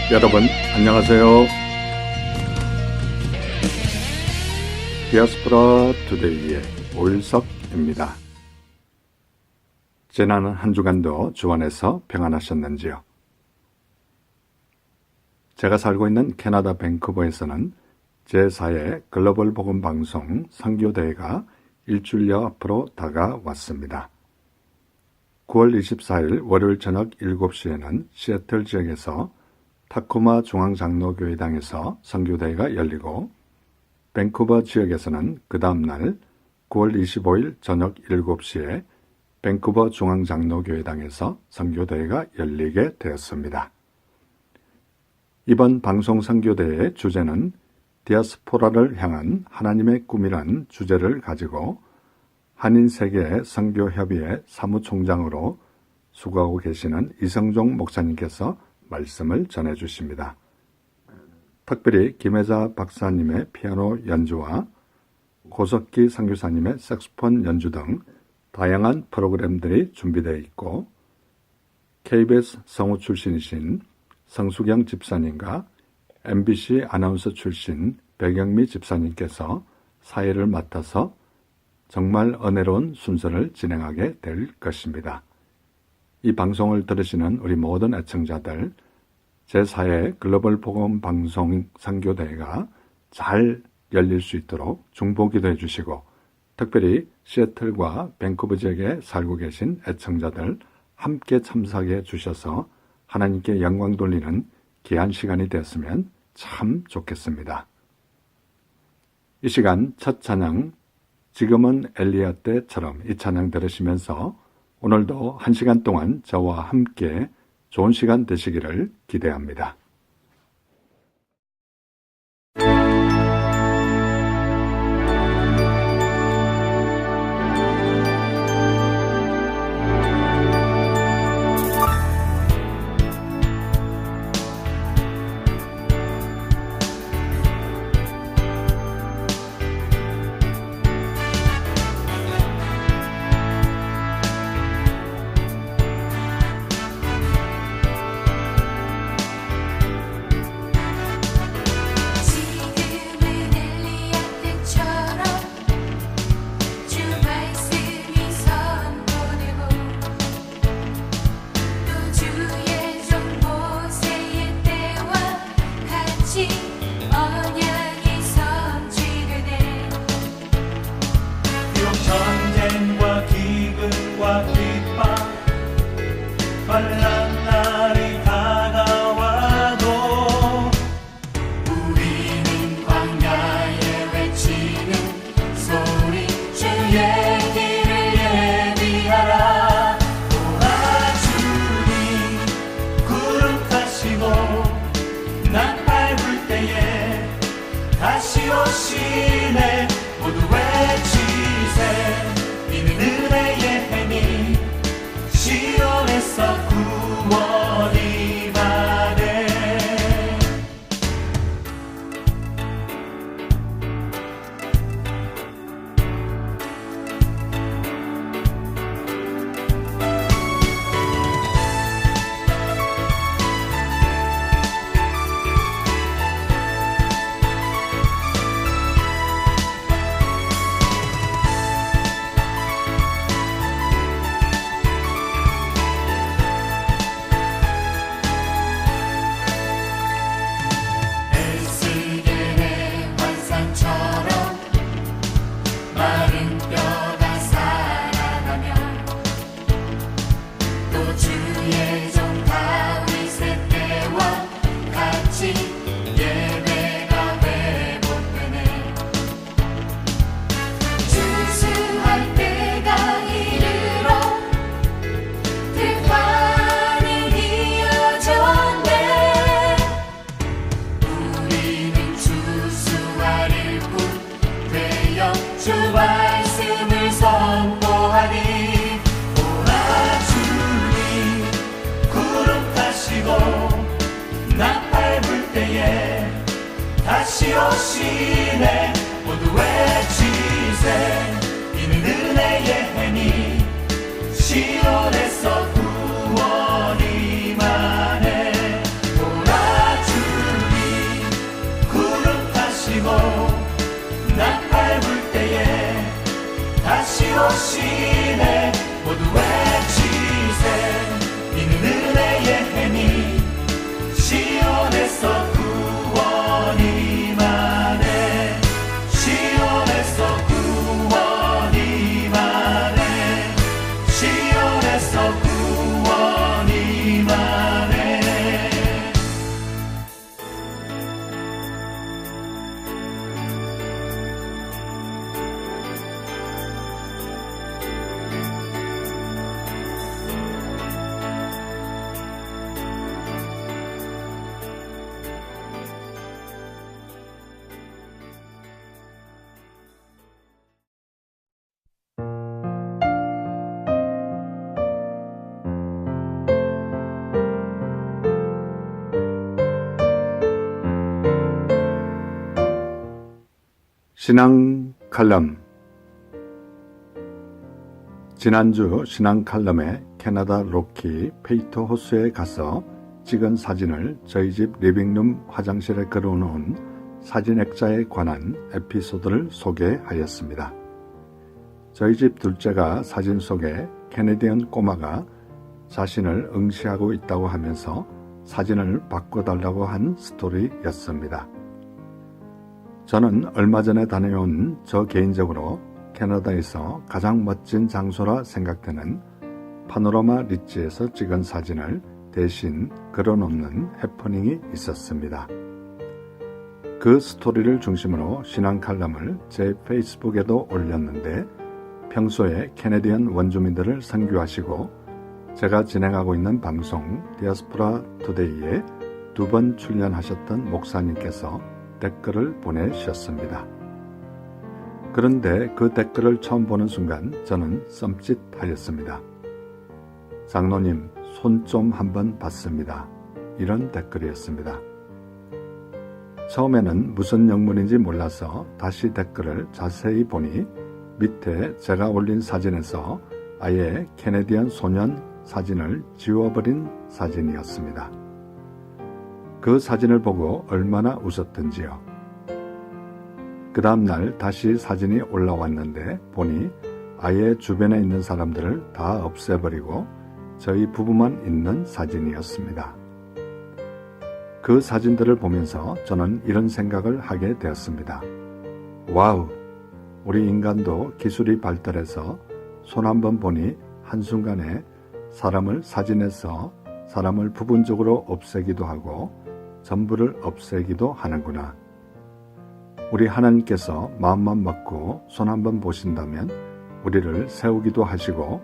여러분 안녕하세요. 디아스포라 투데이의 오일석입니다. 지난 한 주간도 주 안에서 평안하셨는지요? 제가 살고 있는 캐나다 밴쿠버에서는 제4회 글로벌 복음 방송 선교대회가 일주일여 앞으로 다가왔습니다. 9월 24일 월요일 저녁 7시에는 시애틀 지역에서 타코마 중앙장로교회당에서 선교대회가 열리고, 밴쿠버 지역에서는 그 다음날 9월 25일 저녁 7시에 밴쿠버 중앙장로교회당에서 선교대회가 열리게 되었습니다. 이번 방송 선교대회의 주제는 디아스포라를 향한 하나님의 꿈이란 주제를 가지고 한인세계 선교협의회 사무총장으로 수고하고 계시는 이성종 목사님께서 말씀을 전해주십니다. 특별히 김혜자 박사님의 피아노 연주와 고석기 선교사님의 색소폰 연주 등 다양한 프로그램들이 준비되어 있고, KBS 성우 출신이신 성수경 집사님과 MBC 아나운서 출신 백영미 집사님께서 사회를 맡아서 정말 은혜로운 순서를 진행하게 될 것입니다. 이 방송을 들으시는 우리 모든 애청자들, 제4회 글로벌 복음 방송 선교대회가 잘 열릴 수 있도록 중보 기도해 주시고, 특별히 시애틀과 밴쿠버 지역에 살고 계신 애청자들 함께 참석해 주셔서 하나님께 영광 돌리는 귀한 시간이 되었으면 참 좋겠습니다. 이 시간 첫 찬양, 지금은 엘리야 때처럼 이 찬양 들으시면서 오늘도 1시간 동안 저와 함께 좋은 시간 되시기를 기대합니다. 다시 오시네 모두 외치세 이는 은혜의 해니 시온에서 구원이 만해 돌아주니 신앙 칼럼. 지난주 신앙 칼럼에 캐나다 로키 페이터 호수에 가서 찍은 사진을 저희 집 리빙룸 화장실에 걸어놓은 사진 액자에 관한 에피소드를 소개하였습니다. 저희 집 둘째가 사진 속에 캐네디언 꼬마가 자신을 응시하고 있다고 하면서 사진을 바꿔달라고 한 스토리였습니다. 저는 얼마 전에 다녀온 저 개인적으로 캐나다에서 가장 멋진 장소라 생각되는 파노라마 리치에서 찍은 사진을 대신 걸어놓는 해퍼닝이 있었습니다. 그 스토리를 중심으로 신앙 칼럼을 제 페이스북에도 올렸는데 평소에 캐네디언 원주민들을 선교하시고 제가 진행하고 있는 방송 디아스포라 투데이에 2번 출연하셨던 목사님께서 댓글을 보내주셨습니다. 그런데 그 댓글을 처음 보는 순간 저는 썸짓하였습니다. 장로님, 손 좀 한번 봤습니다. 이런 댓글이었습니다. 처음에는 무슨 영문인지 몰라서 다시 댓글을 자세히 보니 밑에 제가 올린 사진에서 아예 캐네디언 소년 사진을 지워버린 사진이었습니다. 그 사진을 보고 얼마나 웃었던지요. 그 다음날 다시 사진이 올라왔는데 보니 아예 주변에 있는 사람들을 다 없애버리고 저희 부부만 있는 사진이었습니다. 그 사진들을 보면서 저는 이런 생각을 하게 되었습니다. 와우! 우리 인간도 기술이 발달해서 손 한번 보니 한순간에 사람을 사진에서 사람을 부분적으로 없애기도 하고 전부를 없애기도 하는구나. 우리 하나님께서 마음만 먹고 손 한번 보신다면 우리를 세우기도 하시고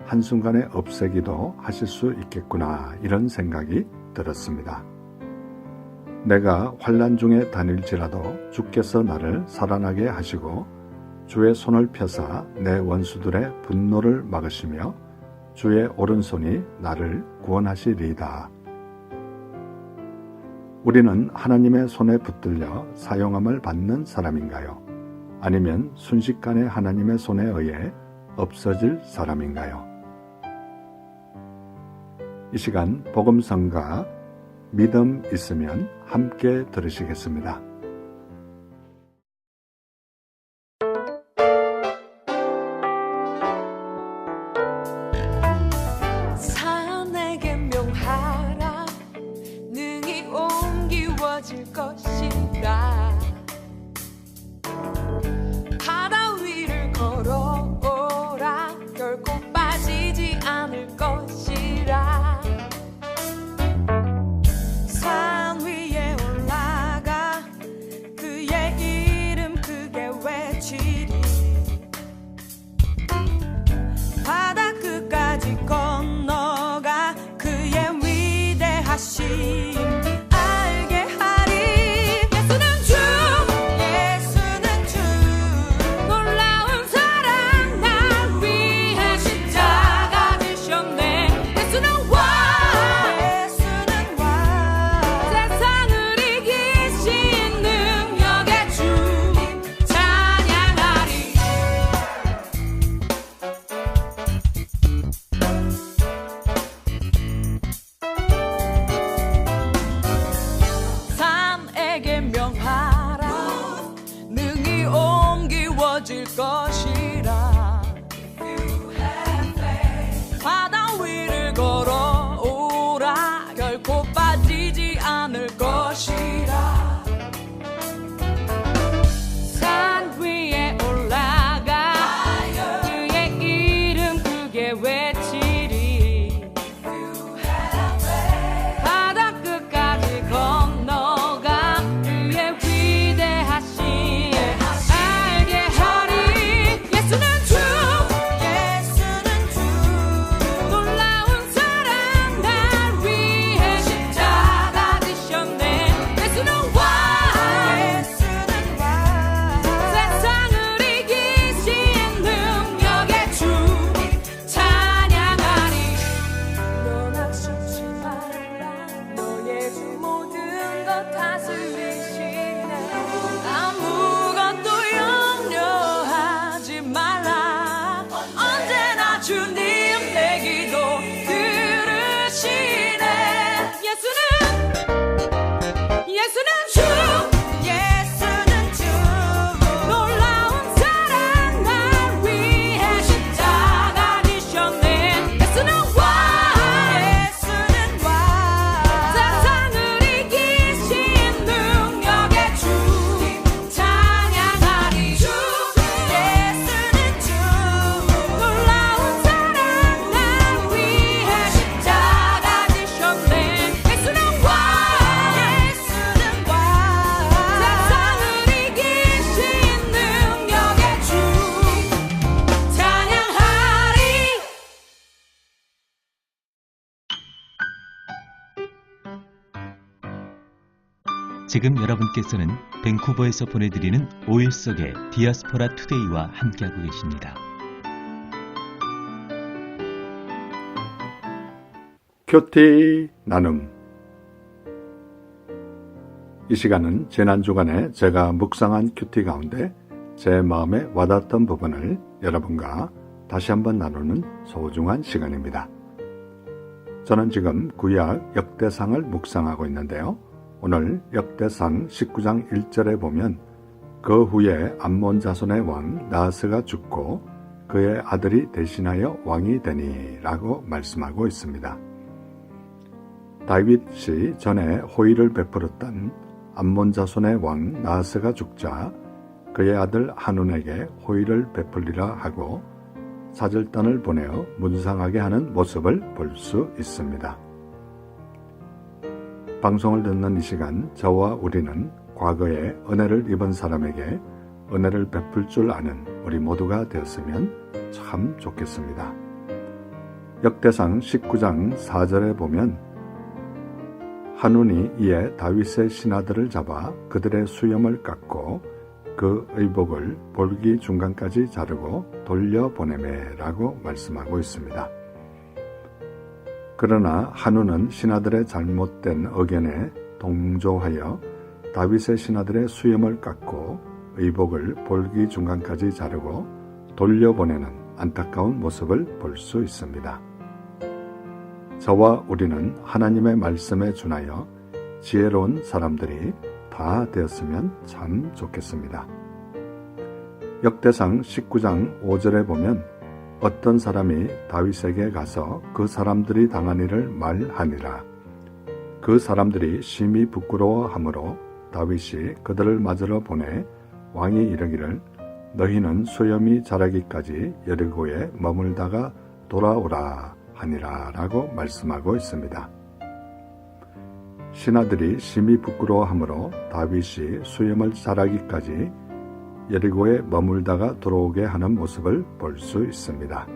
한순간에 없애기도 하실 수 있겠구나, 이런 생각이 들었습니다. 내가 환난 중에 다닐지라도 주께서 나를 살아나게 하시고 주의 손을 펴사 내 원수들의 분노를 막으시며 주의 오른손이 나를 구원하시리이다. 우리는 하나님의 손에 붙들려 사용함을 받는 사람인가요? 아니면 순식간에 하나님의 손에 의해 없어질 사람인가요? 이 시간 복음성가 믿음 있으면 함께 들으시겠습니다. 산에게 명하라 능히 옮기워질 것이라 바다 위를 걸어오라 결코 빠지지 않을 것이라 산 위에 올라가 그의 이름 크게 외치리 바다 끝까지 건너가 그의 위대하심 알게 하리. 예수는 주 놀라운 사랑 날 위해 십자가 지셨네. 예수는 왕 세상을 이기신 능력의 주 찬양하리. 산에게 명하라 능히 옮기워질 것이라 바다 위를 걸어오라 지금 여러분께서는 밴쿠버에서 보내드리는 5일 속의 디아스포라 투데이와 함께하고 계십니다. 큐티 나눔. 이 시간은 지난 주간에 제가 묵상한 큐티 가운데 제 마음에 와닿았던 부분을 여러분과 다시 한번 나누는 소중한 시간입니다. 저는 지금 구약 역대상을 묵상하고 있는데요. 오늘 역대상 19장 1절에 보면 그 후에 암몬 자손의 왕 나하스가 죽고 그의 아들이 대신하여 왕이 되니 라고 말씀하고 있습니다. 다윗이 전에 호의를 베풀었던 암몬 자손의 왕 나하스가 죽자 그의 아들 한운에게 호의를 베풀리라 하고 사절단을 보내어 문상하게 하는 모습을 볼 수 있습니다. 방송을 듣는 이 시간 저와 우리는 과거에 은혜를 입은 사람에게 은혜를 베풀 줄 아는 우리 모두가 되었으면 참 좋겠습니다. 역대상 19장 4절에 보면 한운이 이에 다윗의 신하들을 잡아 그들의 수염을 깎고 그 의복을 볼기 중간까지 자르고 돌려보내매라고 말씀하고 있습니다. 그러나 한운은 신하들의 잘못된 의견에 동조하여 다윗의 신하들의 수염을 깎고 의복을 볼기 중간까지 자르고 돌려보내는 안타까운 모습을 볼 수 있습니다. 저와 우리는 하나님의 말씀에 준하여 지혜로운 사람들이 다 되었으면 참 좋겠습니다. 역대상 19장 5절에 보면 어떤 사람이 다윗에게 가서 그 사람들이 당한 일을 말하니라. 그 사람들이 심히 부끄러워하므로 다윗이 그들을 맞으러 보내 왕이 이르기를 너희는 수염이 자라기까지 여리고에 머물다가 돌아오라 하니라 라고 말씀하고 있습니다. 신하들이 심히 부끄러워하므로 다윗이 수염을 자라기까지 여리고에 머물다가 돌아오게 하는 모습을 볼 수 있습니다.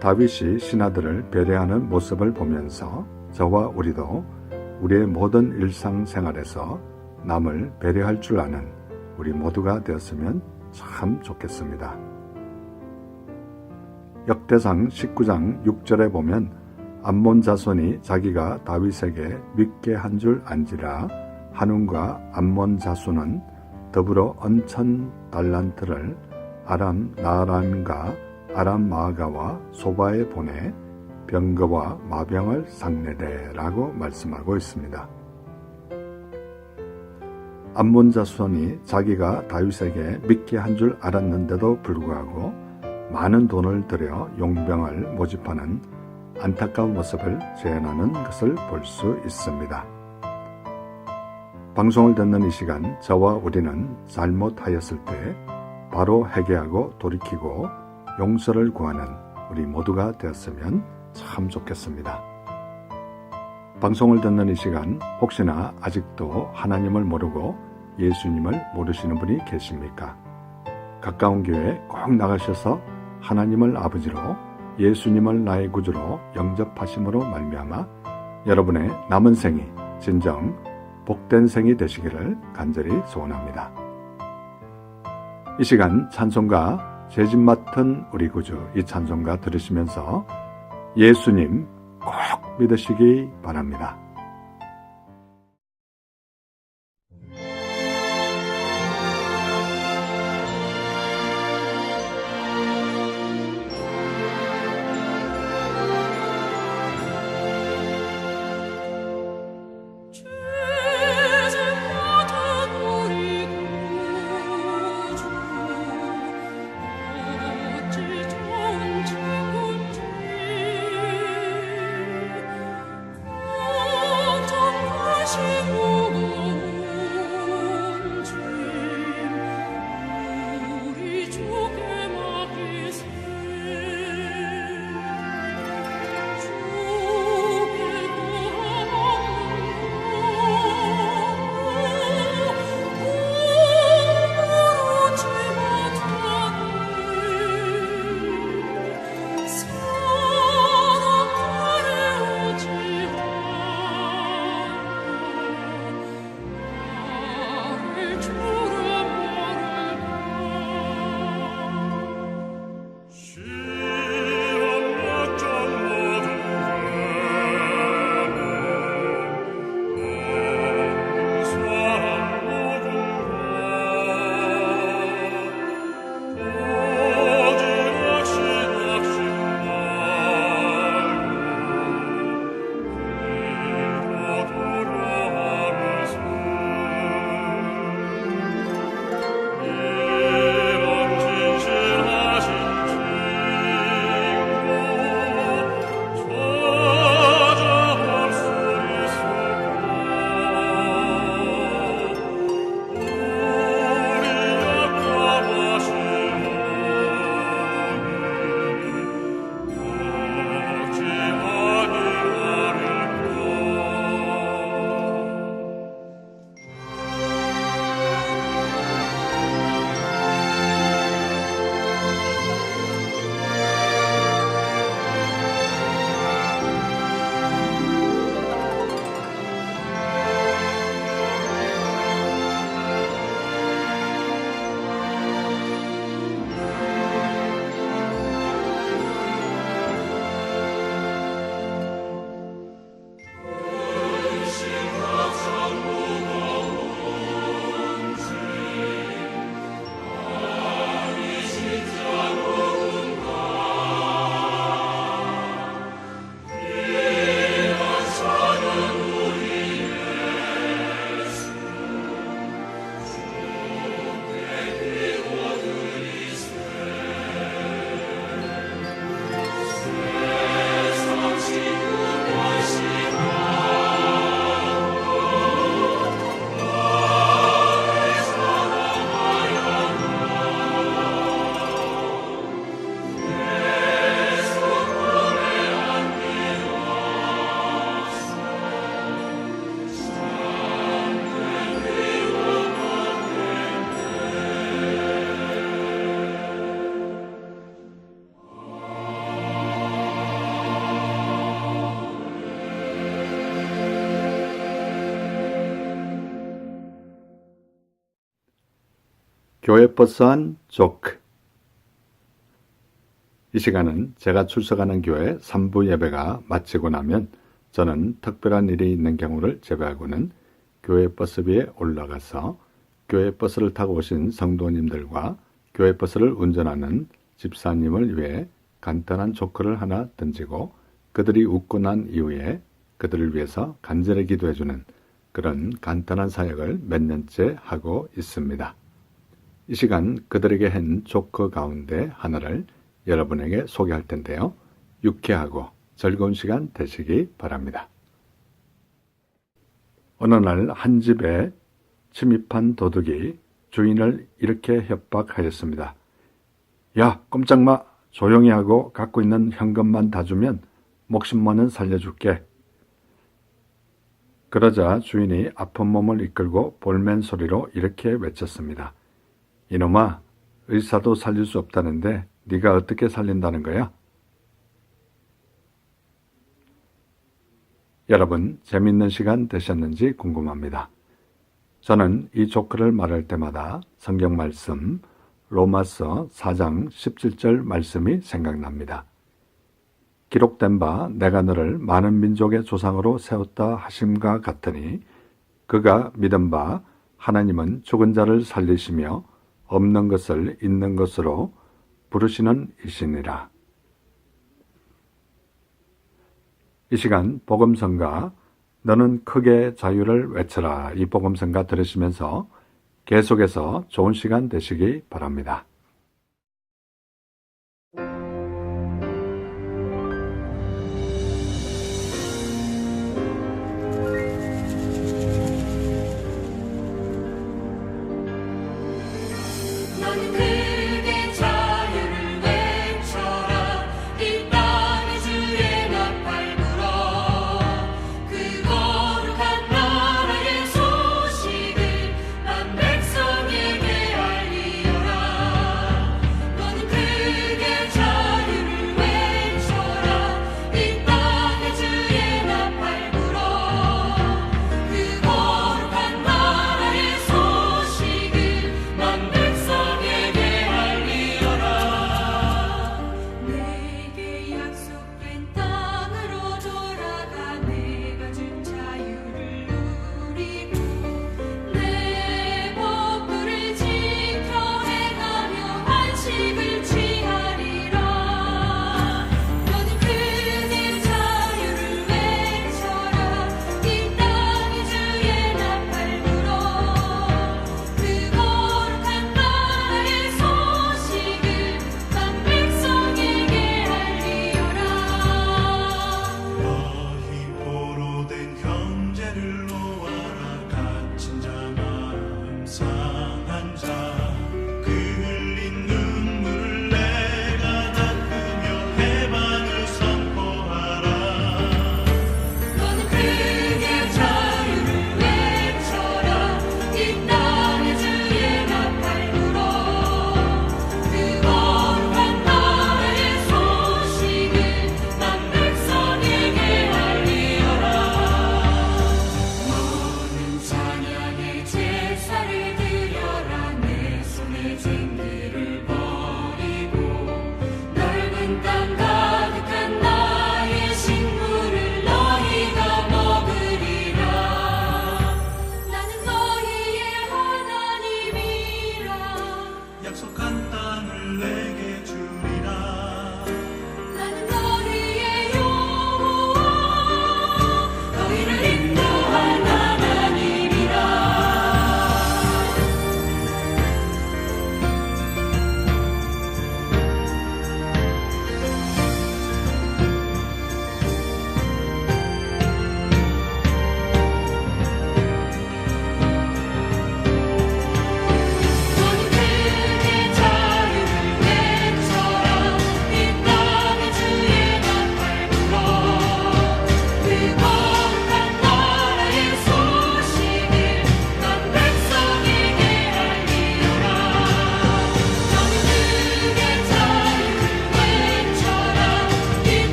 다윗이 신하들을 배려하는 모습을 보면서 저와 우리도 우리의 모든 일상생활에서 남을 배려할 줄 아는 우리 모두가 되었으면 참 좋겠습니다. 역대상 19장 6절에 보면 암몬 자손이 자기가 다윗에게 믿게 한 줄 안지라 한운과 암몬 자손은 더불어 언천 달란트를 아람 나아람과 아람 마아가와 소바에 보내 병거와 마병을 상례되라고 말씀하고 있습니다. 암몬 자손이 자기가 다윗에게 믿게 한 줄 알았는데도 불구하고 많은 돈을 들여 용병을 모집하는 안타까운 모습을 재현하는 것을 볼 수 있습니다. 방송을 듣는 이 시간 저와 우리는 잘못하였을 때 바로 회개하고 돌이키고 용서를 구하는 우리 모두가 되었으면 참 좋겠습니다. 방송을 듣는 이 시간 혹시나 아직도 하나님을 모르고 예수님을 모르시는 분이 계십니까? 가까운 교회에 꼭 나가셔서 하나님을 아버지로 예수님을 나의 구주로 영접하심으로 말미암아 여러분의 남은 생이 진정 복된 생이 되시기를 간절히 소원합니다. 이 시간 찬송가 죄짐 맡은 우리 구주 이 찬송가 들으시면서 예수님 꼭 믿으시기 바랍니다. 주 교회 버스한 조크. 이 시간은 제가 출석하는 교회 3부 예배가 마치고 나면 저는 특별한 일이 있는 경우를 제외하고는 교회 버스비에 올라가서 교회 버스를 타고 오신 성도님들과 교회 버스를 운전하는 집사님을 위해 간단한 조크를 하나 던지고 그들이 웃고 난 이후에 그들을 위해서 간절히 기도해주는 그런 간단한 사역을 몇 년째 하고 있습니다. 이 시간 그들에게 한 조크 가운데 하나를 여러분에게 소개할 텐데요. 유쾌하고 즐거운 시간 되시기 바랍니다. 어느 날 한 집에 침입한 도둑이 주인을 이렇게 협박하였습니다. 야, 꼼짝 마! 조용히 하고 갖고 있는 현금만 다 주면 목숨만은 살려줄게. 그러자 주인이 아픈 몸을 이끌고 볼멘 소리로 이렇게 외쳤습니다. 이놈아, 의사도 살릴 수 없다는데 네가 어떻게 살린다는 거야? 여러분, 재밌는 시간 되셨는지 궁금합니다. 저는 이 조크를 말할 때마다 성경 말씀 로마서 4장 17절 말씀이 생각납니다. 기록된 바 내가 너를 많은 민족의 조상으로 세웠다 하심과 같으니 그가 믿은 바 하나님은 죽은 자를 살리시며 없는 것을 있는 것으로 부르시는 이시니라. 이 시간 복음성가 너는 크게 자유를 외쳐라 이 복음성가 들으시면서 계속해서 좋은 시간 되시기 바랍니다. 너는 크게 자유를 외쳐라 이 땅의 주의 나팔 불어 그 거룩한 나라의 소식을 난 백성에게 알리어라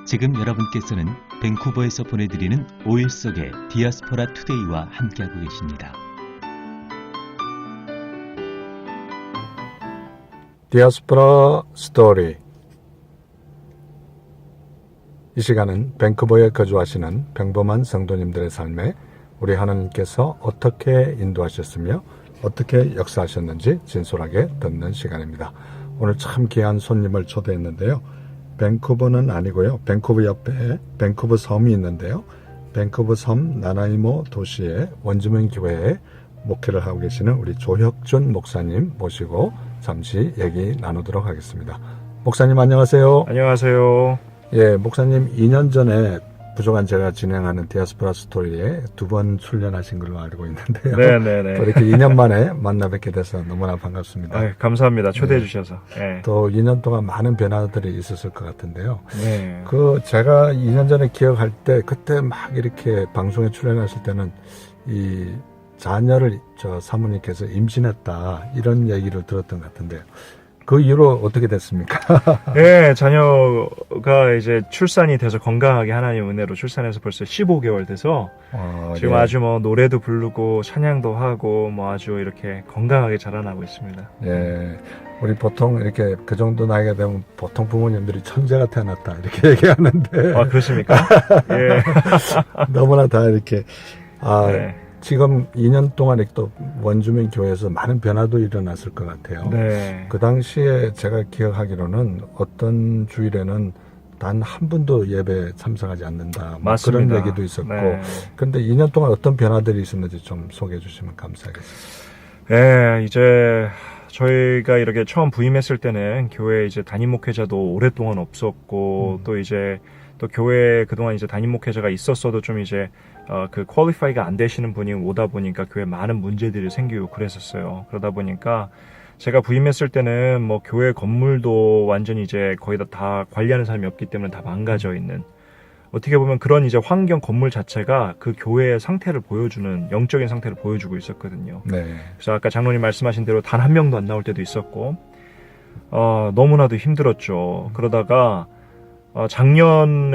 지금 여러분께서는 밴쿠버에서 보내드리는 오일 속의 디아스포라 투데이와 함께하고 계십니다. 디아스포라 스토리. 이 시간은 밴쿠버에 거주하시는 평범한 성도님들의 삶에 우리 하나님께서 어떻게 인도하셨으며 어떻게 역사하셨는지 진솔하게 듣는 시간입니다. 오늘 참 귀한 손님을 초대했는데요. 밴쿠버는 아니고요. 밴쿠버 옆에 밴쿠버 섬이 있는데요. 밴쿠버 섬 나나이모 도시의 원주민 교회에 목회를 하고 계시는 우리 조혁준 목사님 모시고 잠시 얘기 나누도록 하겠습니다. 목사님 안녕하세요. 안녕하세요. 예, 목사님 2년 전에 부족한 제가 진행하는 디아스포라 스토리에 2번 출연하신 걸로 알고 있는데요. 네네네. 또 이렇게 2년 만에 만나 뵙게 돼서 너무나 반갑습니다. 아유, 감사합니다. 초대해 주셔서. 네. 또 2년 동안 많은 변화들이 있었을 것 같은데요. 네. 제가 2년 전에 기억할 때 그때 막 이렇게 방송에 출연하실 때는 이 자녀를 사모님께서 임신했다 이런 얘기를 들었던 것 같은데요. 그 이후로 어떻게 됐습니까? 네, 자녀가 이제 출산이 돼서 건강하게 하나님 은혜로 출산해서 벌써 15개월 돼서 지금 예. 아주 뭐 노래도 부르고 찬양도 하고 뭐 아주 이렇게 건강하게 자라나고 있습니다. 예. 우리 보통 이렇게 그 정도 나이가 되면 보통 부모님들이 천재가 태어났다 이렇게 얘기하는데 아, 그렇습니까? 예. 너무나 다 이렇게 네. 지금 2년 동안 또 원주민 교회에서 많은 변화도 일어났을 것 같아요. 네. 그 당시에 제가 기억하기로는 어떤 주일에는 단 한 분도 예배 참석하지 않는다. 뭐 맞습니다. 그런 얘기도 있었고. 네. 그런데 2년 동안 어떤 변화들이 있었는지 좀 소개해 주시면 감사하겠습니다. 네, 이제 저희가 이렇게 처음 부임했을 때는 교회 이제 담임 목회자도 오랫동안 없었고 또 이제 또 교회에 그동안 이제 담임 목회자가 있었어도 좀 이제 그 퀄리파이가 안 되시는 분이 오다 보니까 교회에 많은 문제들이 생기고 그랬었어요. 그러다 보니까 제가 부임했을 때는 뭐 교회 건물도 완전히 이제 거의 다 관리하는 사람이 없기 때문에 다 망가져 있는, 어떻게 보면 그런 이제 환경 건물 자체가 그 교회의 상태를 보여주는, 영적인 상태를 보여주고 있었거든요. 네. 그래서 아까 장로님 말씀하신 대로 단 한 명도 안 나올 때도 있었고 너무나도 힘들었죠. 그러다가 작년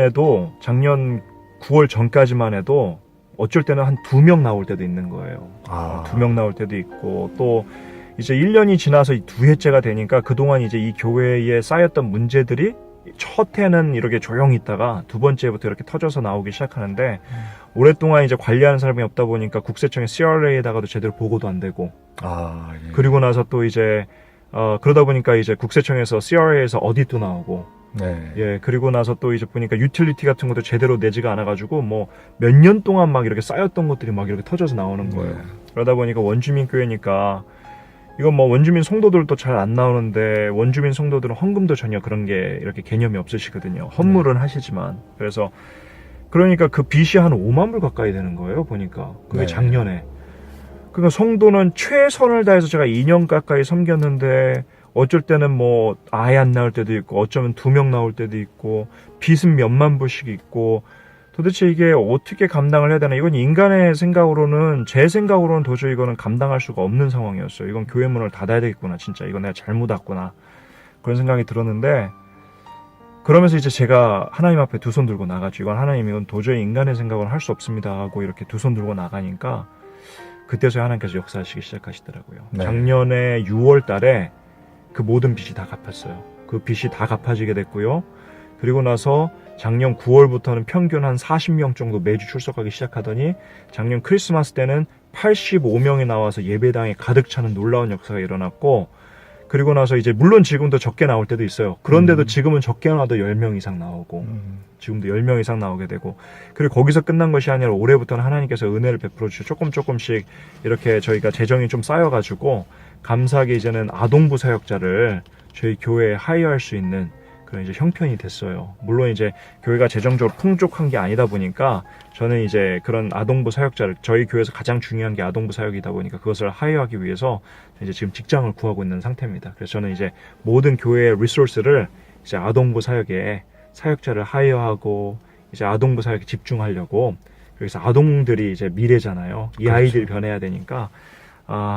9월 전까지만 해도 어쩔 때는 한 2명 나올 때도 있는 거예요. 2명 나올 때도 있고, 또 이제 1년이 지나서 2회째가 되니까 그동안 이제 이 교회에 쌓였던 문제들이 첫 해는 이렇게 조용히 있다가 두 번째부터 이렇게 터져서 나오기 시작하는데 오랫동안 이제 관리하는 사람이 없다 보니까 국세청의 CRA에다가도 제대로 보고도 안 되고 예. 그리고 나서 또 이제 그러다 보니까 이제 국세청에서 CRA에서 어디도 나오고 네. 예, 그리고 나서 또 이제 보니까 유틸리티 같은 것도 제대로 내지가 않아가지고 뭐 몇 년 동안 막 이렇게 쌓였던 것들이 막 이렇게 터져서 나오는 거예요. 네. 그러다 보니까 원주민 교회니까 이건 뭐 원주민 성도들도 잘 안 나오는데 원주민 성도들은 헌금도 전혀 그런 게 이렇게 개념이 없으시거든요. 헌물은 하시지만. 그래서 그러니까 그 빚이 한 5만 불 가까이 되는 거예요, 보니까. 그게 네. 작년에. 그러니까 성도는 최선을 다해서 제가 2년 가까이 섬겼는데 어쩔 때는 뭐 아예 안 나올 때도 있고 어쩌면 2명 나올 때도 있고 빚은 몇만 불씩 있고 도대체 이게 어떻게 감당을 해야 되나. 이건 인간의 생각으로는, 제 생각으로는 도저히 이거는 감당할 수가 없는 상황이었어요. 이건 교회 문을 닫아야 되겠구나, 진짜 이건 내가 잘못 왔구나, 그런 생각이 들었는데, 그러면서 이제 제가 하나님 앞에 두 손 들고 나가죠. 이건 도저히 인간의 생각으로는 할 수 없습니다 하고 이렇게 두 손 들고 나가니까 그때서야 하나님께서 역사하시기 시작하시더라고요. 네. 작년에 6월 달에 그 모든 빚이 다 갚았어요. 그 빚이 다 갚아지게 됐고요. 그리고 나서 작년 9월부터는 평균 한 40명 정도 매주 출석하기 시작하더니 작년 크리스마스 때는 85명이 나와서 예배당에 가득 차는 놀라운 역사가 일어났고, 그리고 나서 이제 물론 지금도 적게 나올 때도 있어요. 그런데도 지금은 적게 나와도 10명 이상 나오고 지금도 10명 이상 나오게 되고, 그리고 거기서 끝난 것이 아니라 올해부터는 하나님께서 은혜를 베풀어 주시고 조금씩 이렇게 저희가 재정이 좀 쌓여가지고 감사하게 이제는 아동부 사역자를 저희 교회에 하이어할 수 있는 그런 이제 형편이 됐어요. 물론 이제 교회가 재정적으로 풍족한 게 아니다 보니까 저는 이제 그런 아동부 사역자를, 저희 교회에서 가장 중요한 게 아동부 사역이다 보니까 그것을 하이어하기 위해서 이제 지금 직장을 구하고 있는 상태입니다. 그래서 저는 이제 모든 교회의 리소스를 이제 아동부 사역에 사역자를 하이어하고 이제 아동부 사역에 집중하려고, 그래서 아동들이 이제 미래잖아요. 이 그렇죠. 아이들이 변해야 되니까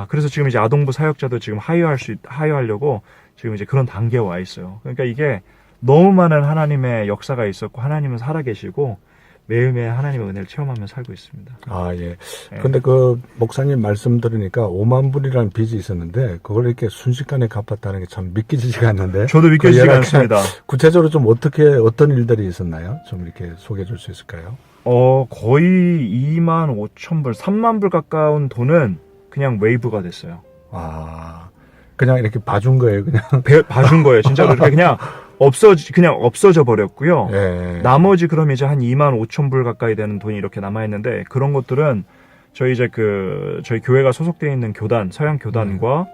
그래서 지금 이제 아동부 사역자도 지금 하이어하려고 지금 이제 그런 단계에 와 있어요. 그러니까 이게 너무 많은 하나님의 역사가 있었고 하나님은 살아계시고 매일매일 하나님의 은혜를 체험하며 살고 있습니다. 아, 예. 예. 근데 그 목사님 말씀 들으니까 5만 불이라는 빚이 있었는데 그걸 이렇게 순식간에 갚았다는 게 참 믿기지가 않는데. 저도 믿겨지지가 그 않습니다. 구체적으로 좀 어떤 일들이 있었나요? 좀 이렇게 소개해 줄 수 있을까요? 거의 2만 5천 불, 3만 불 가까운 돈은 그냥 웨이브가 됐어요. 아, 그냥 이렇게 봐준 거예요, 그냥. 봐준 거예요. 진짜로 이렇게 그냥 없어져 버렸고요. 예. 나머지 그럼 이제 한 2만 5천 불 가까이 되는 돈이 이렇게 남아있는데 그런 것들은 저희 이제 저희 교회가 소속되어 있는 교단, 서양 교단과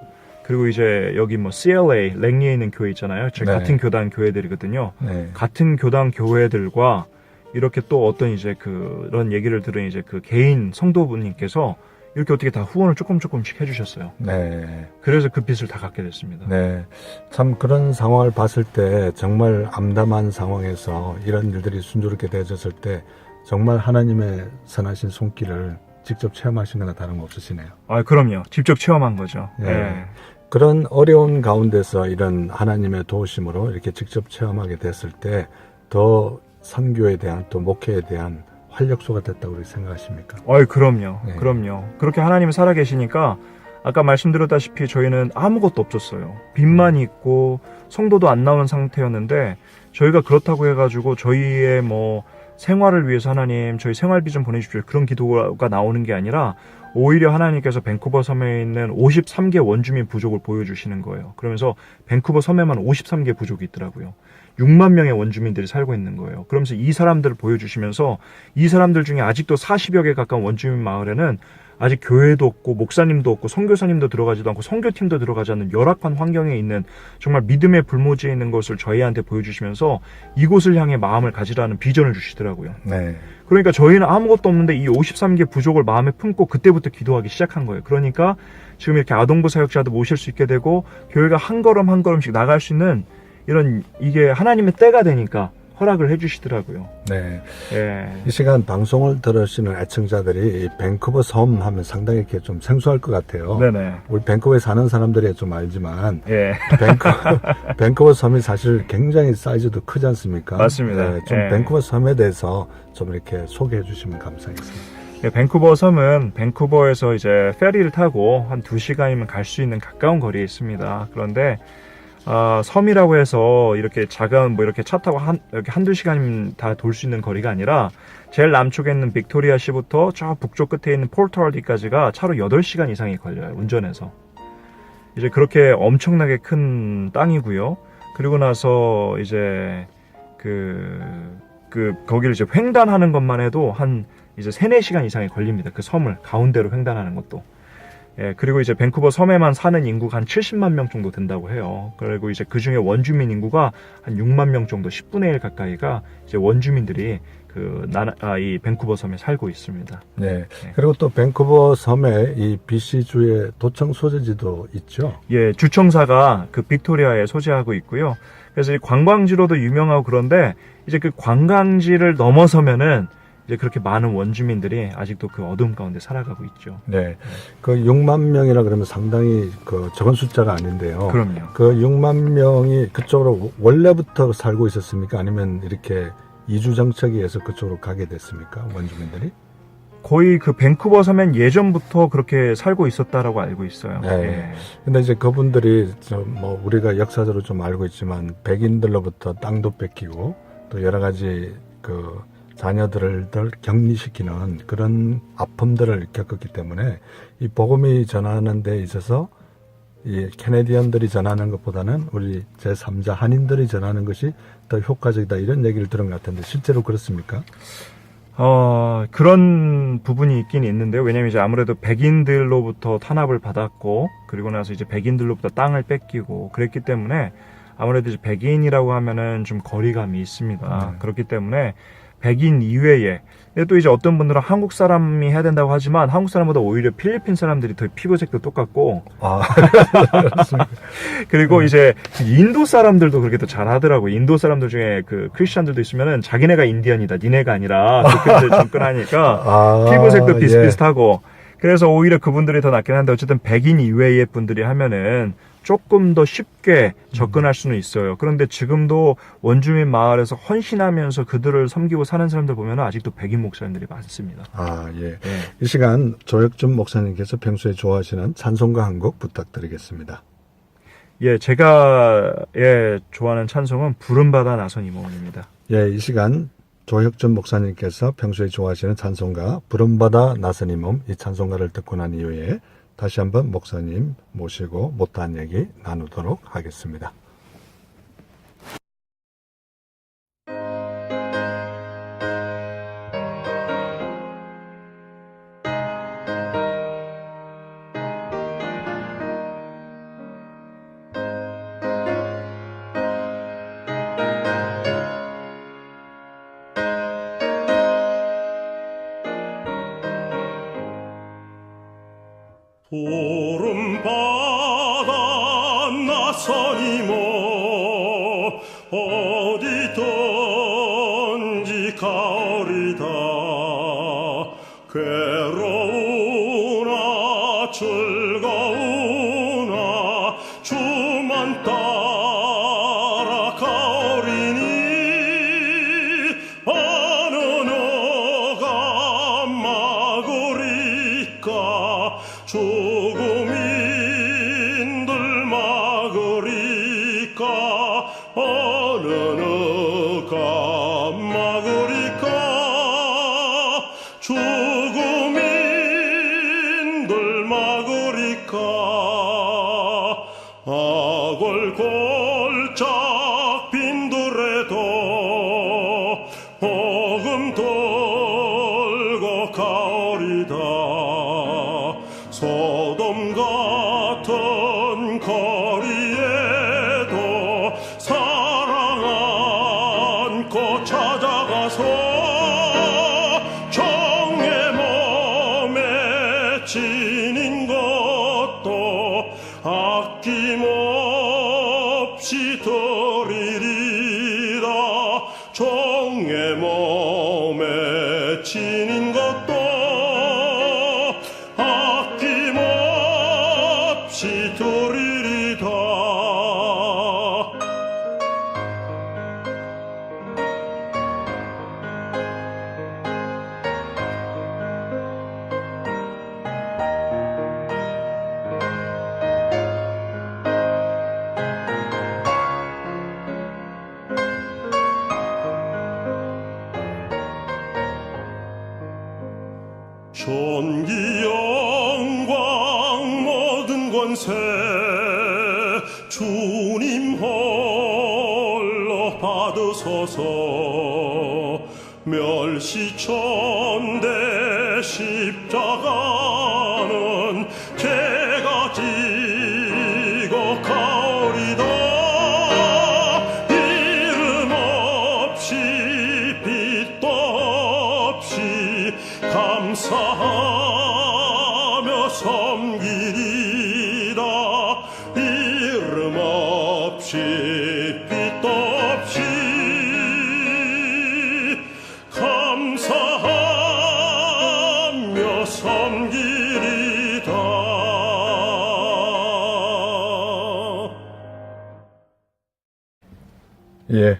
그리고 이제 여기 뭐 CLA, 랭리에 있는 교회 있잖아요. 저희 네. 같은 교단 교회들이거든요. 네. 같은 교단 교회들과 이렇게 또 어떤 이제 그런 얘기를 들은 이제 그 개인 성도분님께서 이렇게 어떻게 다 후원을 조금씩 해주셨어요. 네. 그래서 그 빚을 다 갚게 됐습니다. 네. 참 그런 상황을 봤을 때 정말 암담한 상황에서 이런 일들이 순조롭게 되어졌을 때 정말 하나님의 선하신 손길을 직접 체험하신 거나 다름없으시네요. 아, 그럼요. 직접 체험한 거죠. 네. 네. 그런 어려운 가운데서 이런 하나님의 도우심으로 이렇게 직접 체험하게 됐을 때 더 선교에 대한 또 목회에 대한 활력소가 됐다고 그렇게 생각하십니까? 그럼요. 네. 그럼요. 그렇게 하나님이 살아계시니까 아까 말씀드렸다시피 저희는 아무것도 없었어요. 빚만 있고 성도도 안 나오는 상태였는데 저희가 그렇다고 해가지고 저희의 뭐 생활을 위해서 하나님 저희 생활비 좀 보내주십시오. 그런 기도가 나오는 게 아니라 오히려 하나님께서 밴쿠버 섬에 있는 53개 원주민 부족을 보여주시는 거예요. 그러면서 밴쿠버 섬에만 53개 부족이 있더라고요. 6만 명의 원주민들이 살고 있는 거예요. 그러면서 이 사람들을 보여주시면서 이 사람들 중에 아직도 40여 개 가까운 원주민 마을에는 아직 교회도 없고 목사님도 없고 선교사님도 들어가지도 않고 선교팀도 들어가지 않는 열악한 환경에 있는 정말 믿음의 불모지에 있는 것을 저희한테 보여주시면서 이곳을 향해 마음을 가지라는 비전을 주시더라고요. 네. 그러니까 저희는 아무것도 없는데 이 53개 부족을 마음에 품고 그때부터 기도하기 시작한 거예요. 그러니까 지금 이렇게 아동부 사역자도 모실 수 있게 되고 교회가 한 걸음 한 걸음씩 나갈 수 있는 이런 이게 하나님의 때가 되니까 허락을 해주시더라고요. 네. 예. 이 시간 방송을 들으시는 애청자들이 이 밴쿠버 섬 하면 상당히 이렇게 좀 생소할 것 같아요. 네네. 우리 밴쿠버에 사는 사람들이 좀 알지만 예. 밴쿠버 섬이 사실 굉장히 사이즈도 크지 않습니까? 맞습니다. 네, 좀 예. 밴쿠버 섬에 대해서 좀 이렇게 소개해 주시면 감사하겠습니다. 예, 밴쿠버 섬은 밴쿠버에서 이제 페리를 타고 한 2시간이면 갈 수 있는 가까운 거리에 있습니다. 그런데 섬이라고 해서 이렇게 작은 뭐 이렇게 차 타고 이렇게 한두 시간이면 다 돌 수 있는 거리가 아니라 제일 남쪽에 있는 빅토리아시부터 저 북쪽 끝에 있는 포르투갈디까지가 차로 8시간 이상이 걸려요. 운전해서. 이제 그렇게 엄청나게 큰 땅이고요. 그리고 나서 이제 거기를 이제 횡단하는 것만 해도 한 이제 3-4시간 이상이 걸립니다. 그 섬을 가운데로 횡단하는 것도. 예, 그리고 이제 밴쿠버 섬에만 사는 인구가 한 70만 명 정도 된다고 해요. 그리고 이제 그 중에 원주민 인구가 한 6만 명 정도, 10분의 1 가까이가 이제 원주민들이 이 밴쿠버 섬에 살고 있습니다. 네. 그리고 또 밴쿠버 섬에 이 BC주의 도청 소재지도 있죠. 예, 주청사가 그 빅토리아에 소재하고 있고요. 그래서 이 관광지로도 유명하고 그런데 이제 그 관광지를 넘어서면은 이제 그렇게 많은 원주민들이 아직도 그 어둠 가운데 살아가고 있죠. 네. 그 6만 명이라 그러면 상당히 그 적은 숫자가 아닌데요. 그럼요. 그 6만 명이 그쪽으로 원래부터 살고 있었습니까? 아니면 이렇게 이주 정착이 해서 그쪽으로 가게 됐습니까? 원주민들이? 거의 그 밴쿠버 섬엔 예전부터 그렇게 살고 있었다라고 알고 있어요. 네. 예. 근데 이제 그분들이 뭐 우리가 역사적으로 좀 알고 있지만 백인들로부터 땅도 뺏기고 또 여러 가지 그 자녀들을 격리시키는 그런 아픔들을 겪었기 때문에 이 복음이 전하는 데 있어서 이 캐네디언들이 전하는 것보다는 우리 제3자 한인들이 전하는 것이 더 효과적이다 이런 얘기를 들은 것 같은데 실제로 그렇습니까? 그런 부분이 있긴 있는데요. 왜냐면 이제 아무래도 백인들로부터 탄압을 받았고 그리고 나서 이제 백인들로부터 땅을 뺏기고 그랬기 때문에 아무래도 이제 백인이라고 하면은 좀 거리감이 있습니다. 그렇기 때문에 백인 이외에 또 이제 어떤 분들은 한국 사람이 해야 된다고 하지만 한국 사람보다 오히려 필리핀 사람들이 더 피부색도 똑같고 그리고 이제 인도 사람들도 그렇게 또 잘하더라고요. 인도 사람들 중에 그 크리스천들도 있으면은 자기네가 인디언이다 니네가 아니라 그렇게 접근하니까 피부색도 비슷비슷하고 그래서 오히려 그분들이 더 낫긴 한데 어쨌든 백인 이외의 분들이 하면은 조금 더 쉽게 접근할 수는 있어요. 그런데 지금도 원주민 마을에서 헌신하면서 그들을 섬기고 사는 사람들 보면 아직도 백인 목사님들이 많습니다. 아, 예. 예. 이 시간 조혁준 목사님께서 평소에 좋아하시는 찬송가 한 곡 부탁드리겠습니다. 예, 제가 좋아하는 찬송은 부름받아 나선 임원입니다. 예, 이 시간 조혁준 목사님께서 평소에 좋아하시는 찬송가 부름받아 나선 이 몸, 이 찬송가를 듣고 난 이후에 다시 한번 목사님 모시고 못다한 얘기 나누도록 하겠습니다. 부름받아 나서니모 어디든지 가오리다 괴로우나 즐거우나 주만 따라 가오리니 어느 누가 막으리까 죽음인들 막으리까 어느 누가 막으리까 죽음인들 막으리까 악을 골짝 빈들에도 복음 들고 가오리다 소돔 같은 거리에도 사랑 안고 찾아가서 정의 몸에 지닌 것도 아낌없이 드리리라 정의 몸에 지닌 것도 아낌없이 드리리다 존귀 영광 모든 권세 주님 홀로 받으소서 멸시천대 십자가는 제가 지고 가오리다 이름 없이 빛도 없이 감사하며 섬기리라 이름 없이 빛도 없이 감사하며 섬기리다 예,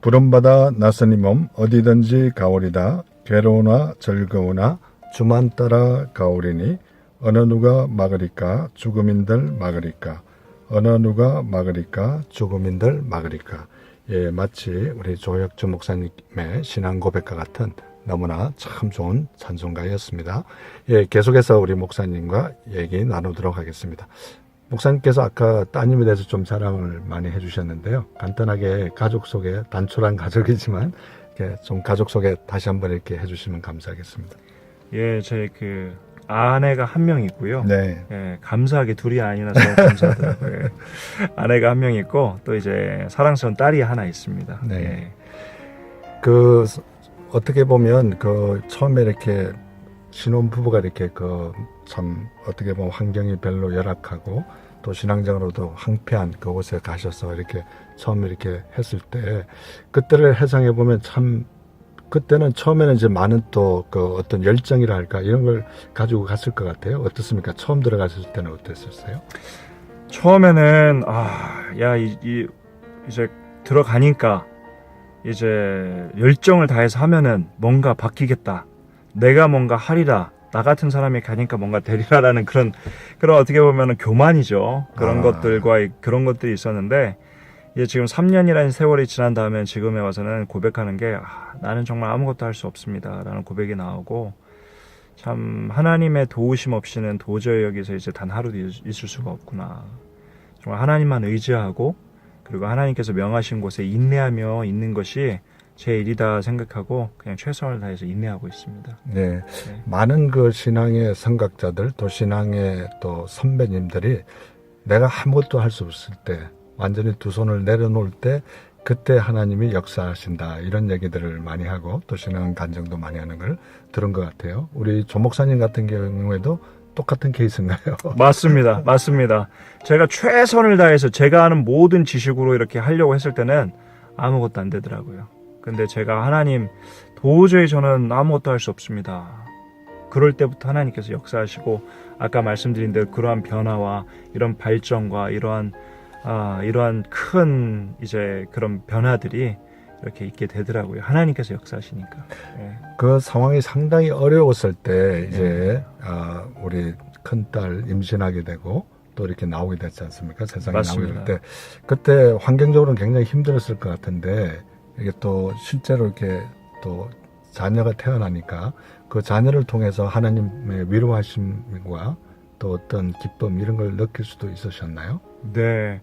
부름받아 나선 이 몸 어디든지 가오리다 괴로우나 즐거우나 주만 따라 가오리니 어느 누가 막으리까 죽음인들 막으리까 어느 누가 막으리까 죽음인들 막으리까. 예, 마치 우리 조혁준 목사님의 신앙 고백과 같은 너무나 참 좋은 찬송가였습니다. 예, 계속해서 우리 목사님과 얘기 나누도록 하겠습니다. 목사님께서 아까 따님에 대해서 좀 자랑을 많이 해주셨는데요. 간단하게 가족 소개, 단촐한 가족이지만 이렇게 좀 가족 소개 다시 한번 이렇게 해주시면 감사하겠습니다. 예, 제 그 아내가 한 명 있고요. 네. 예, 감사하게 둘이 아니라서 감사하더라고요. 예. 아내가 한 명 있고 또 이제 사랑스러운 딸이 하나 있습니다. 네. 예. 그 어떻게 보면 그 처음에 이렇게 신혼 부부가 이렇게 그 참 어떻게 보면 환경이 별로 열악하고 또 신앙적으로도 황폐한 그곳에 가셔서 이렇게 처음 이렇게 했을 때 그때를 회상해 보면 참 그때는 처음에는 이제 많은 또 그 어떤 열정이라 할까 이런 걸 가지고 갔을 것 같아요. 어떻습니까? 처음 들어갔을 때는 어땠었어요? 처음에는 이제 들어가니까 이제 열정을 다해서 하면은 뭔가 바뀌겠다. 내가 뭔가 하리라. 나 같은 사람이 가니까 뭔가 되리라라는 그런 어떻게 보면은 교만이죠. 그런 것들이 있었는데 이제 지금 3년이라는 세월이 지난 다음에 지금에 와서는 고백하는 게 나는 정말 아무것도 할 수 없습니다라는 고백이 나오고 참 하나님의 도우심 없이는 도저히 여기서 이제 단 하루도 있을 수가 없구나. 정말 하나님만 의지하고 그리고 하나님께서 명하신 곳에 인내하며 있는 것이 제 일이다 생각하고 그냥 최선을 다해서 인내하고 있습니다. 네. 많은 그 신앙의 선각자들 또 신앙의 또 선배님들이 내가 아무것도 할 수 없을 때 완전히 두 손을 내려놓을 때 그때 하나님이 역사하신다 이런 얘기들을 많이 하고 또 신앙 간증도 많이 하는 걸 들은 것 같아요. 우리 조 목사님 같은 경우에도 똑같은 케이스인가요? 맞습니다. 제가 최선을 다해서 제가 아는 모든 지식으로 이렇게 하려고 했을 때는 아무것도 안 되더라고요. 근데 제가 하나님 도저히 저는 아무것도 할 수 없습니다. 그럴 때부터 하나님께서 역사하시고 아까 말씀드린 대로 그러한 변화와 이런 발전과 이러한 큰 이제 그런 변화들이 이렇게 있게 되더라고요. 하나님께서 역사하시니까. 예. 그 상황이 상당히 어려웠을 때 이제 우리 큰딸 임신하게 되고 또 이렇게 나오게 됐지 않습니까? 세상에 맞습니다. 나오게 될 때 그때 환경적으로는 굉장히 힘들었을 것 같은데 이게 또 실제로 이렇게 또 자녀가 태어나니까 그 자녀를 통해서 하나님의 위로하심과 또 어떤 기쁨 이런 걸 느낄 수도 있으셨나요? 네.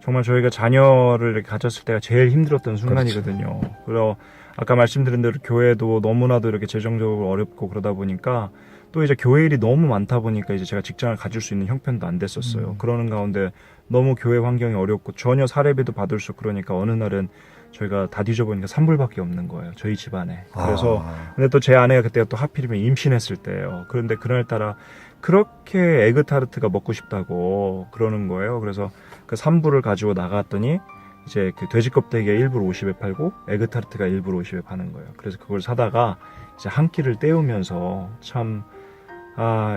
정말 저희가 자녀를 이렇게 가졌을 때가 제일 힘들었던 순간이거든요. 그리고 아까 말씀드린 대로 교회도 너무나도 이렇게 재정적으로 어렵고 그러다 보니까 또 이제 교회 일이 너무 많다 보니까 이제 제가 직장을 가질 수 있는 형편도 안 됐었어요. 그러는 가운데 너무 교회 환경이 어렵고 전혀 사례비도 받을 수 그러니까 어느 날은 저희가 다 뒤져보니까 산불밖에 없는 거예요. 저희 집안에. 그래서 근데 또 제 아내가 그때가 또 하필이면 임신했을 때예요. 그런데 그날따라 그렇게 에그타르트가 먹고 싶다고 그러는 거예요. 그래서 그 산불을 가지고 나갔더니 이제 그 돼지 껍데기가 1불 50에 팔고 에그타르트가 1불 50에 파는 거예요. 그래서 그걸 사다가 이제 한 끼를 때우면서 참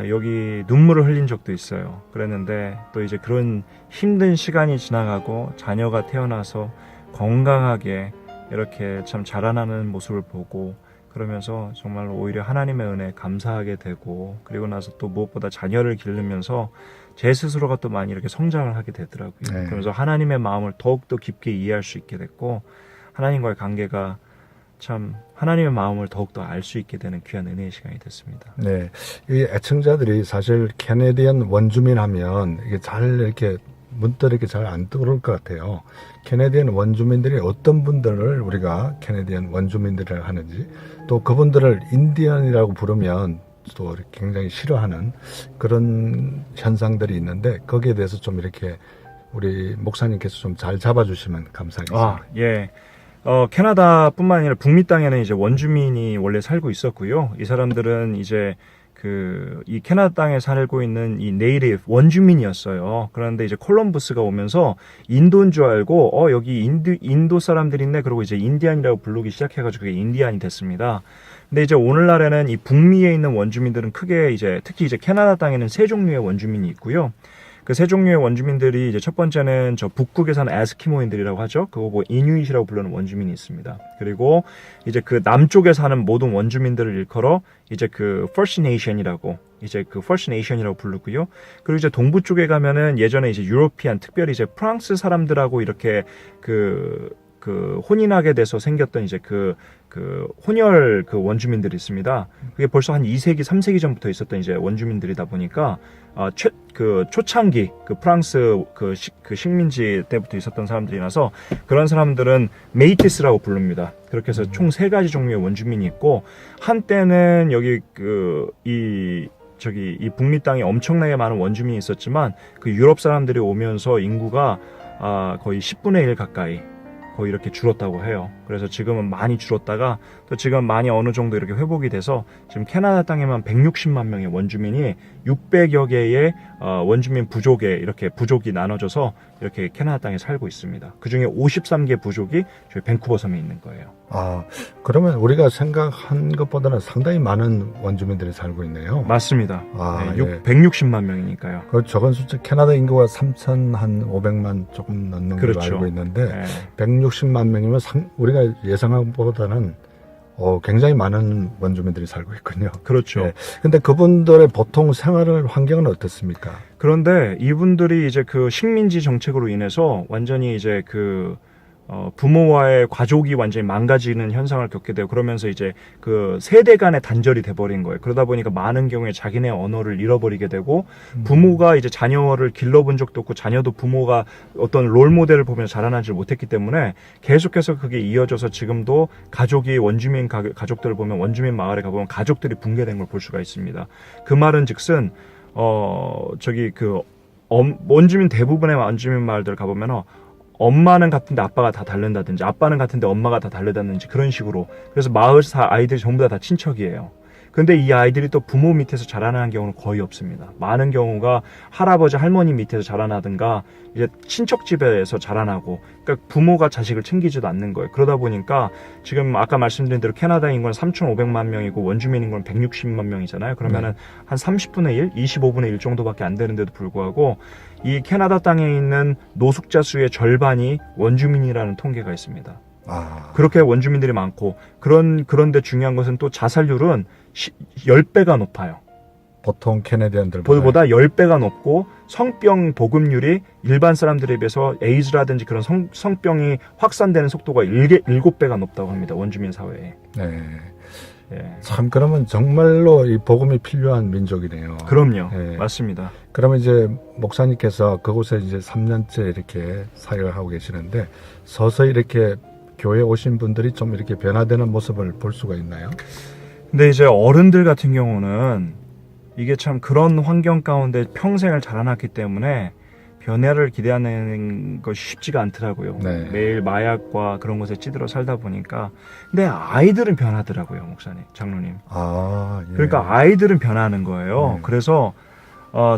여기 눈물을 흘린 적도 있어요. 그랬는데 또 이제 그런 힘든 시간이 지나가고 자녀가 태어나서 건강하게 이렇게 참 자라나는 모습을 보고 그러면서 정말 오히려 하나님의 은혜에 감사하게 되고 그리고 나서 또 무엇보다 자녀를 기르면서 제 스스로가 또 많이 이렇게 성장을 하게 되더라고요. 네. 그러면서 하나님의 마음을 더욱더 깊게 이해할 수 있게 됐고 하나님과의 관계가 참 하나님의 마음을 더욱더 알 수 있게 되는 귀한 은혜의 시간이 됐습니다. 네. 이 애청자들이 사실 캐네디언 원주민 하면 이게 잘 이렇게 문득 이렇게 잘 안 떠오를 것 같아요. 캐네디언 원주민들이 어떤 분들을 우리가 캐네디언 원주민들이라고 하는지 또 그분들을 인디언이라고 부르면 또 굉장히 싫어하는 그런 현상들이 있는데 거기에 대해서 좀 이렇게 우리 목사님께서 좀 잘 잡아주시면 감사하겠습니다. 예. 캐나다뿐만 아니라 북미 땅에는 이제 원주민이 원래 살고 있었고요. 이 사람들은 이제 이 캐나다 땅에 살고 있는 이 네이티브 원주민이었어요. 그런데 이제 콜럼버스가 오면서 인도인 줄 알고 여기 인도 사람들이 있네. 그러고 이제 인디안이라고 부르기 시작해가지고 그게 인디안이 됐습니다. 근데 이제 오늘날에는 이 북미에 있는 원주민들은 크게 이제 특히 이제 캐나다 땅에는 세 종류의 원주민이 있고요. 그 세 종류의 원주민들이 이제 첫 번째는 저 북극에 사는 에스키모인들이라고 하죠. 그거 뭐 이누이시라고 부르는 원주민이 있습니다. 그리고 이제 그 남쪽에 사는 모든 원주민들을 일컬어 이제 그 First Nation이라고 이제 그 First Nation이라고 부르고요. 그리고 이제 동부 쪽에 가면은 예전에 이제 유로피안 특별히 이제 프랑스 사람들하고 이렇게 그 혼인하게 돼서 생겼던 이제 그 혼혈 그 원주민들이 있습니다. 그게 벌써 한 2세기, 3세기 전부터 있었던 이제 원주민들이다 보니까 초창기 프랑스 식민지 때부터 있었던 사람들이라서 그런 사람들은 메이티스라고 부릅니다. 그렇게 해서 총 3가지 종류의 원주민이 있고 한때는 여기 이 북미 땅에 엄청나게 많은 원주민이 있었지만 그 유럽 사람들이 오면서 인구가 거의 10분의 1 가까이 거의 이렇게 줄었다고 해요. 그래서 지금은 많이 줄었다가 또 지금 많이 어느 정도 이렇게 회복이 돼서 지금 캐나다 땅에만 160만 명의 원주민이 600여 개의 원주민 부족에 이렇게 부족이 나눠져서 이렇게 캐나다 땅에 살고 있습니다. 그 중에 53개 부족이 저희 밴쿠버 섬에 있는 거예요. 아, 그러면 우리가 생각한 것보다는 상당히 많은 원주민들이 살고 있네요. 맞습니다. 아, 네, 예. 160만 명이니까요. 그 적은 숫자 캐나다 인구가 3,500만 조금 넘는 걸로 그렇죠. 알고 있는데 네. 160만 명이면 우리가 예상한 것보다는 굉장히 많은 원주민들이 살고 있군요. 그렇죠. 예. 근데 그분들의 보통 생활 환경은 어떻습니까? 그런데 이분들이 이제 그 식민지 정책으로 인해서 완전히 이제 부모와의 가족이 완전히 망가지는 현상을 겪게 되고 그러면서 이제 그 세대 간의 단절이 돼버린 거예요. 그러다 보니까 많은 경우에 자기네 언어를 잃어버리게 되고 부모가 이제 자녀를 길러본 적도 없고 자녀도 부모가 어떤 롤 모델을 보면서 자라나지 못했기 때문에 계속해서 그게 이어져서 지금도 가족이 원주민 가족들을 보면 원주민 마을에 가보면 가족들이 붕괴된 걸 볼 수가 있습니다. 그 말은 즉슨 원주민 대부분의 원주민 마을들 가보면 엄마는 같은데 아빠가 다 다른다든지 아빠는 같은데 엄마가 다 다르다든지 그런 식으로 그래서 마을 아이들이 전부 다 친척이에요. 근데 이 아이들이 또 부모 밑에서 자라나는 경우는 거의 없습니다. 많은 경우가 할아버지 할머니 밑에서 자라나든가 이제 친척 집에서 자라나고 그러니까 부모가 자식을 챙기지도 않는 거예요. 그러다 보니까 지금 아까 말씀드린 대로 캐나다 인구는 3,500만 명이고 원주민 인구는 160만 명이잖아요. 그러면은 한 30분의 1, 25분의 1 정도밖에 안 되는데도 불구하고 이 캐나다 땅에 있는 노숙자 수의 절반이 원주민이라는 통계가 있습니다. 아, 그렇게 원주민들이 많고 그런데 중요한 것은 또 자살률은 10배가 높아요. 보통 캐네디언들보다 보다 10배가 높고 성병 보급률이 일반 사람들에 비해서 에이즈라든지 그런 성병이 확산되는 속도가 7배가 높다고 합니다. 원주민 사회에. 네. 예. 참 그러면 정말로 이 복음이 필요한 민족이네요. 그럼요. 예. 맞습니다. 그러면 이제 목사님께서 그곳에 이제 3년째 이렇게 사역을 하고 계시는데 서서히 이렇게 교회에 오신 분들이 좀 이렇게 변화되는 모습을 볼 수가 있나요? 근데 이제 어른들 같은 경우는 이게 참 그런 환경 가운데 평생을 자라났기 때문에 변화를 기대하는 것이 쉽지가 않더라고요. 네. 매일 마약과 그런 것에 찌들어 살다 보니까. 근데 아이들은 변하더라고요, 목사님, 장로님. 아, 예. 그러니까 아이들은 변하는 거예요. 네. 그래서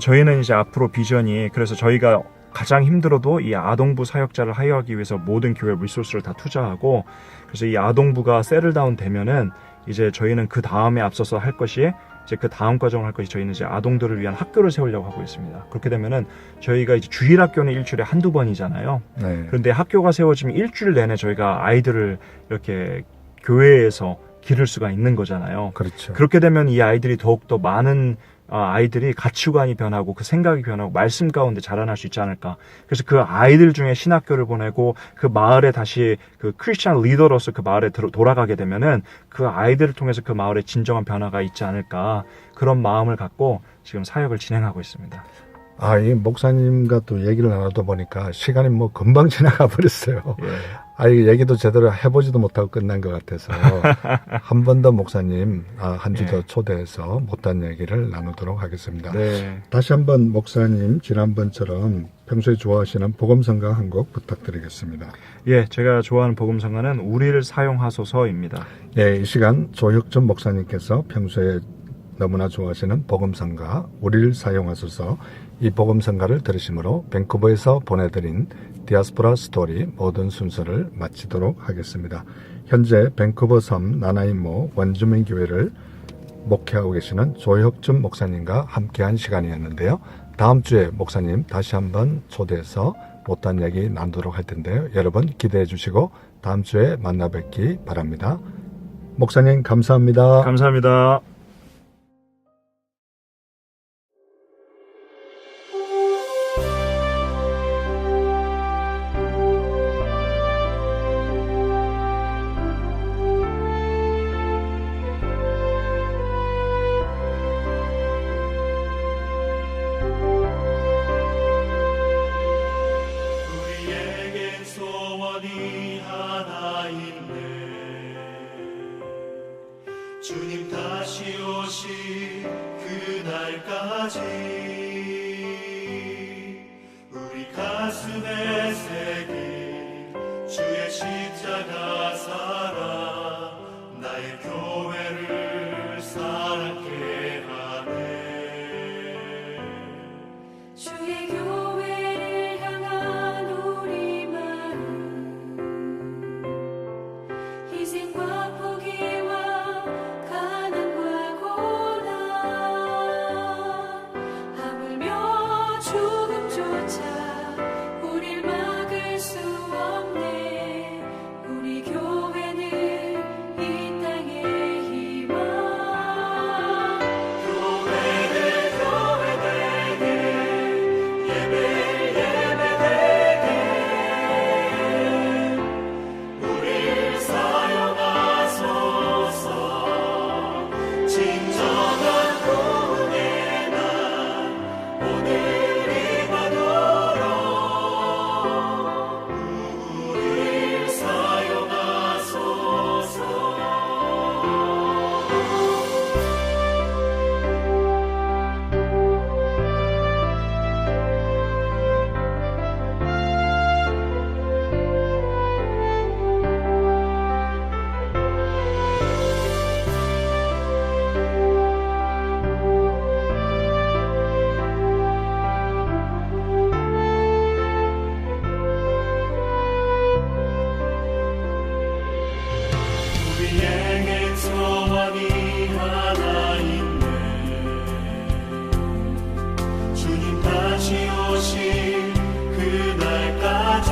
저희는 이제 앞으로 비전이 그래서 저희가 가장 힘들어도 이 아동부 사역자를 하여하기 위해서 모든 교회 리소스를 다 투자하고 그래서 이 아동부가 세틀다운 되면은 이제 저희는 그 다음에 앞서서 할 것이 이제 그 다음 과정을 할 것이 저희는 이제 아동들을 위한 학교를 세우려고 하고 있습니다. 그렇게 되면은 저희가 이제 주일 학교는 일주일에 한두 번이잖아요. 네. 그런데 학교가 세워지면 일주일 내내 저희가 아이들을 이렇게 교회에서 기를 수가 있는 거잖아요. 그렇죠. 그렇게 되면 이 아이들이 더욱더 많은 아이들이 가치관이 변하고 그 생각이 변하고 말씀 가운데 자라날 수 있지 않을까. 그래서 그 아이들 중에 신학교를 보내고 그 마을에 다시 그 크리스찬 리더로서 그 마을에 돌아가게 되면은 그 아이들을 통해서 그 마을에 진정한 변화가 있지 않을까. 그런 마음을 갖고 지금 사역을 진행하고 있습니다. 아, 이 목사님과 또 얘기를 나누다 보니까 시간이 뭐 금방 지나가 버렸어요. 예. 아, 이 얘기도 제대로 해보지도 못하고 끝난 것 같아서 한 번 더 목사님 한 주 더 예. 초대해서 못한 얘기를 나누도록 하겠습니다. 네. 다시 한번 목사님 지난번처럼 평소에 좋아하시는 복음성가 한 곡 부탁드리겠습니다. 예, 제가 좋아하는 복음성가는 우리를 사용하소서입니다. 예, 이 시간 조혁준 목사님께서 평소에 너무나 좋아하시는 복음성가 우리를 사용하소서 이 복음성가를 들으심으로 밴쿠버에서 보내드린 디아스포라 스토리 모든 순서를 마치도록 하겠습니다. 현재 밴쿠버 섬 나나이모 원주민 교회를 목회하고 계시는 조혁준 목사님과 함께한 시간이었는데요. 다음 주에 목사님 다시 한번 초대해서 못한 얘기 나누도록 할 텐데요. 여러분 기대해 주시고 다음 주에 만나 뵙기 바랍니다. 목사님 감사합니다. 감사합니다. 우리에겐 소원이 하나 있네. 주님 다시 오실 그날까지 우리 가슴에 새긴 주의 십자가 사랑 나의 교회를 사랑케 하네. 주의 교회를 향한 우리 마음 희생과 포기와 가난과 고난 하물며 죽음조차 우릴 막을 수 없네. 우리 교회는 이 땅의 희망. 교회는 교회되게 예배를 예배되게 우릴 사용하소서. 진정한 구원의 날 오늘이 가도록 우릴 사용하소서. 우리에겐 소원이 하나 있네. 주님 다시 오실 그날까지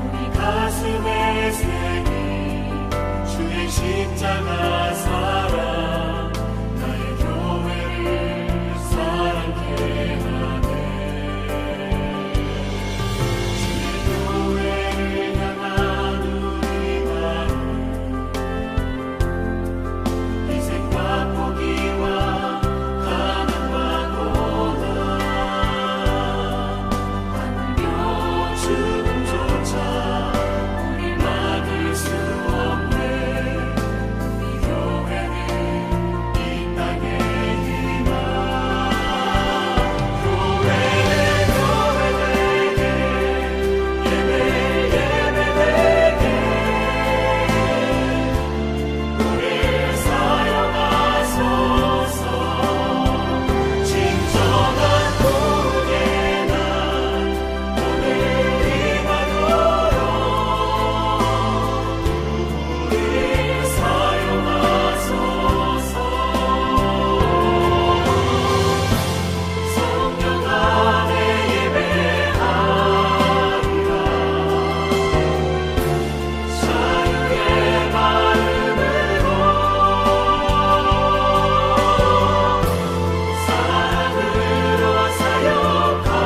우리 가슴에 새긴 주의 십자가 사랑 나의 교회를 사랑케 하네. 주의 교회를 향한 우리 마음 희생과 포기와 가난과 고난 하물며 죽음조차 우릴 막을 수 없네. 우리 교회는 이 땅의 희망. 교회는 교회되게 예배를 예배되게 우릴 사용하소서. 진정한 구원의 날 오늘이 가도록 우릴 사용하소서. 성령 안에 예배하리라. 자유의 마음으로 사랑으로 사역하리라.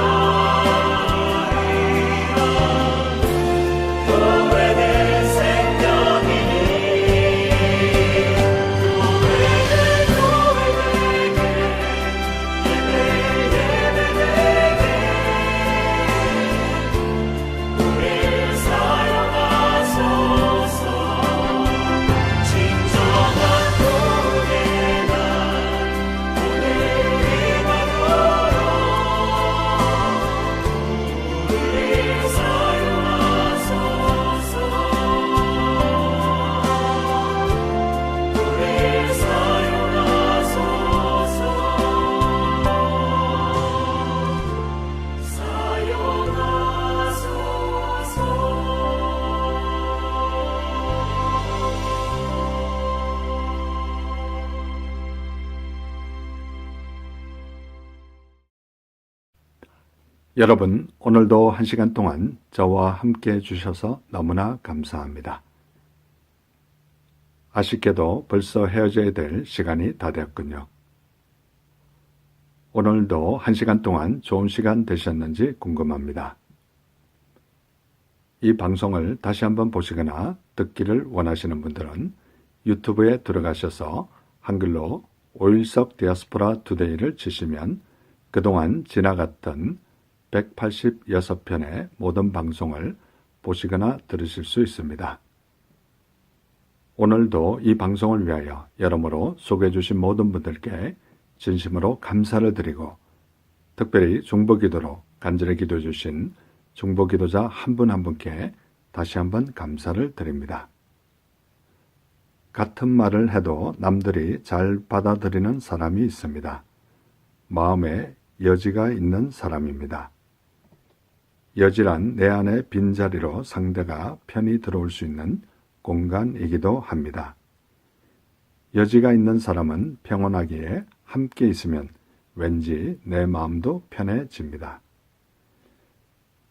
교회는 생명이니 교회는 교회되게 예배를 예배되게 우릴 사용하소서. 진정한 구원의 날 오늘이 가도록 우릴 사용하소서. 우릴 여러분, 오늘도 1시간 동안 저와 함께 해주셔서 너무나 감사합니다. 아쉽게도 벌써 헤어져야 될 시간이 다 되었군요. 오늘도 1시간 동안 좋은 시간 되셨는지 궁금합니다. 이 방송을 다시 한번 보시거나 듣기를 원하시는 분들은 유튜브에 들어가셔서 한글로 오일석 디아스포라 투데이를 치시면 그동안 지나갔던 186편의 모든 방송을 보시거나 들으실 수 있습니다. 오늘도 이 방송을 위하여 여러모로 소개해 주신 모든 분들께 진심으로 감사를 드리고 특별히 중보기도로 간절히 기도해 주신 중보기도자 한 분 한 분께 다시 한번 감사를 드립니다. 같은 말을 해도 남들이 잘 받아들이는 사람이 있습니다. 마음에 여지가 있는 사람입니다. 여지란 내 안의 빈자리로 상대가 편히 들어올 수 있는 공간이기도 합니다. 여지가 있는 사람은 평온하기에 함께 있으면 왠지 내 마음도 편해집니다.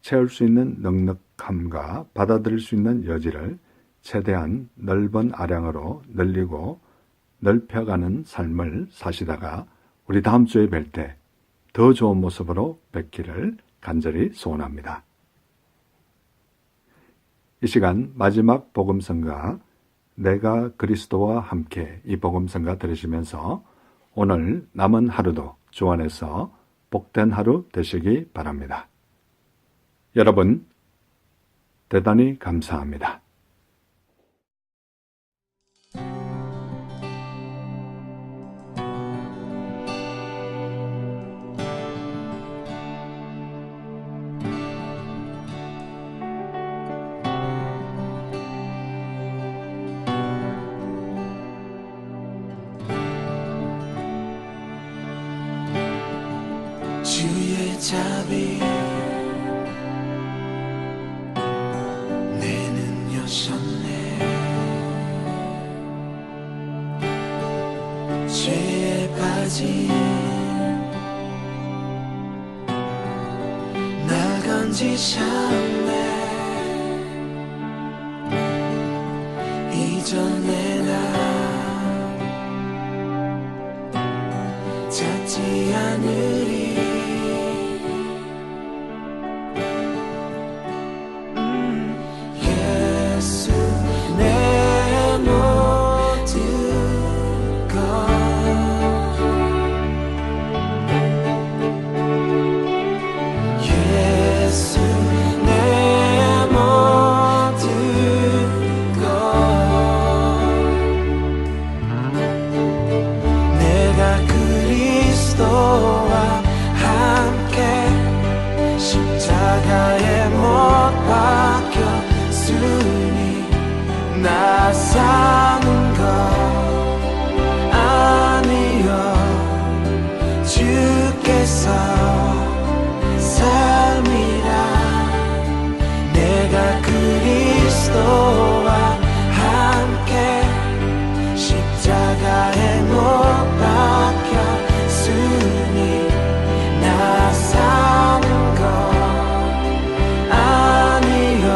채울 수 있는 넉넉함과 받아들일 수 있는 여지를 최대한 넓은 아량으로 늘리고 넓혀가는 삶을 사시다가 우리 다음 주에 뵐 때 더 좋은 모습으로 뵙기를 간절히 소원합니다. 이 시간 마지막 복음성가 내가 그리스도와 함께 이 복음성가 들으시면서 오늘 남은 하루도 주 안에서 복된 하루 되시기 바랍니다. 여러분 대단히 감사합니다. 주의 자비 내는 여셨네 죄에 빠진 날 건지셨네 이전에 나 찾지 않으리 예수 내 모든 것 예수 내 모든 것 내가 그리스도와 함께 십자가에 못 박혔으니 나 사는 것 아니요 주께서 삶이라 내가 그리스도와 함께 십자가에 못 박혔으니 나 사는 것 아니요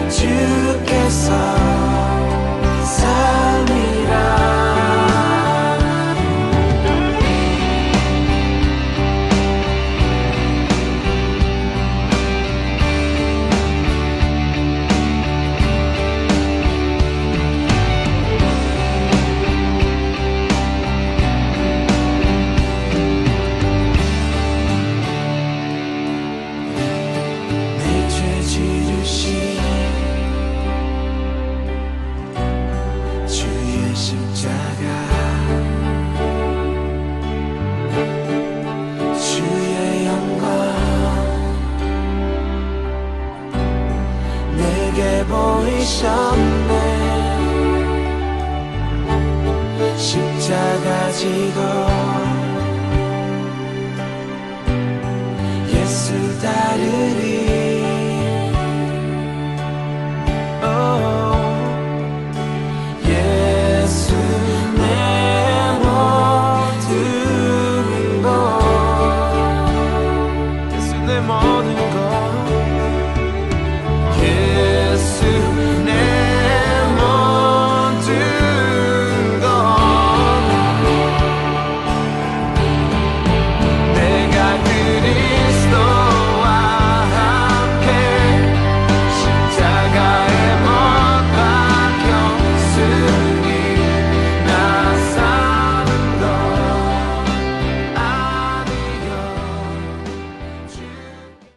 주께서 삶이라 내 죄 지르신 주의 십자가 주의 영광 내게 보이셨네 십자가 지고 예수 따르리 예수 내 모든 것 예수 내 모든